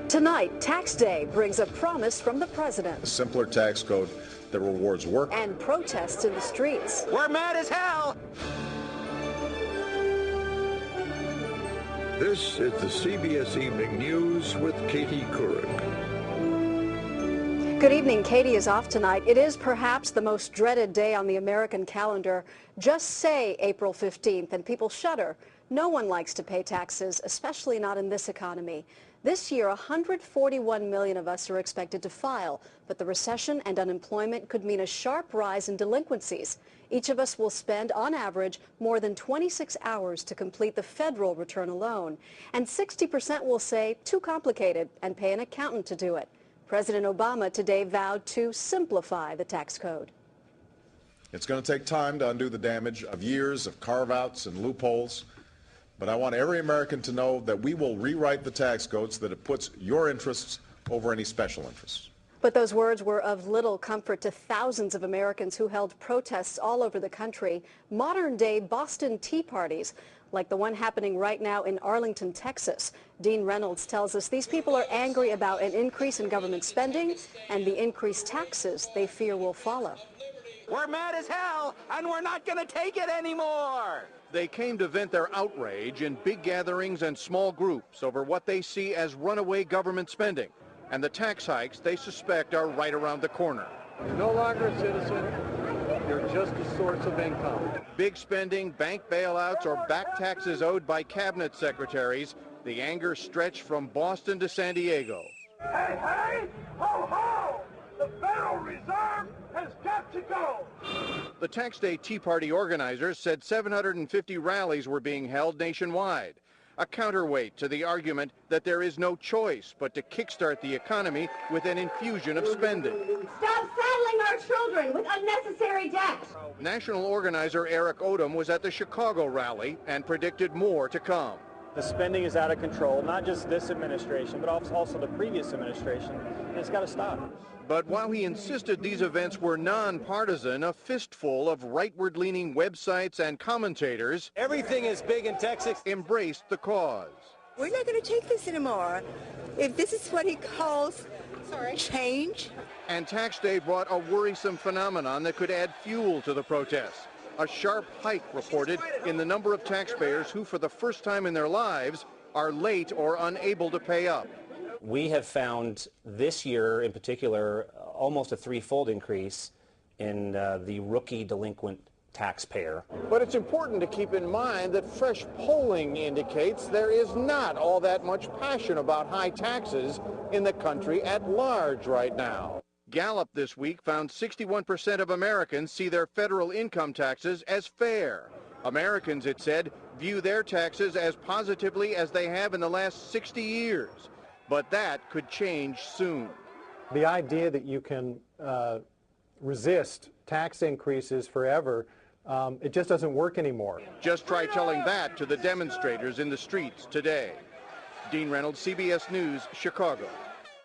Tonight, Tax Day brings a promise from the president. A simpler tax code that rewards work. And protests in the streets. We're mad as hell! This is the CBS Evening News with Katie Couric. Good evening. Katie is off tonight. It is perhaps the most dreaded day on the American calendar. Just say April 15th and people shudder. No one likes to pay taxes, especially not in this economy. This year, 141 million of us are expected to file, but the recession and unemployment could mean a sharp rise in delinquencies. Each of us will spend, on average, more than 26 hours to complete the federal return alone. And 60% will say too complicated and pay an accountant to do it. President Obama today vowed to simplify the tax code. It's going to take time to undo the damage of years of carve-outs and loopholes. But I want every American to know that we will rewrite the tax code so that it puts your interests over any special interests. But those words were of little comfort to thousands of Americans who held protests all over the country, modern-day Boston Tea Parties, like the one happening right now in Arlington, Texas. Dean Reynolds tells us these people are angry about an increase in government spending and the increased taxes they fear will follow. We're mad as hell, and we're not going to take it anymore! They came to vent their outrage in big gatherings and small groups over what they see as runaway government spending and the tax hikes they suspect are right around the corner. You're no longer a citizen. You're just a source of income. Big spending, bank bailouts, or back taxes owed by cabinet secretaries. The anger stretched from Boston to San Diego. Hey, hey! Ho, ho! The Federal Reserve has got to go! The Tax Day Tea Party organizers said 750 rallies were being held nationwide, a counterweight to the argument that there is no choice but to kickstart the economy with an infusion of spending. Stop saddling our children with unnecessary debt. National organizer Eric Odom was at the Chicago rally and predicted more to come. The spending is out of control, not just this administration, but also the previous administration, and it's got to stop. But while he insisted these events were nonpartisan, a fistful of rightward-leaning websites and commentators, Everything is big in Texas, embraced the cause. We're not going to take this anymore. If this is what he calls change. And Tax Day brought a worrisome phenomenon that could add fuel to the protests. A sharp hike reported in the number of taxpayers who, for the first time in their lives, are late or unable to pay up. We have found this year in particular almost a threefold increase in the rookie delinquent taxpayer. But it's important to keep in mind that fresh polling indicates there is not all that much passion about high taxes in the country at large right now. Gallup this week found 61% of Americans see their federal income taxes as fair. Americans, it said, view their taxes as positively as they have in the last 60 years. But that could change soon. The idea that you can resist tax increases forever, it just doesn't work anymore. Just try telling that to the demonstrators in the streets today. Dean Reynolds, CBS News, Chicago.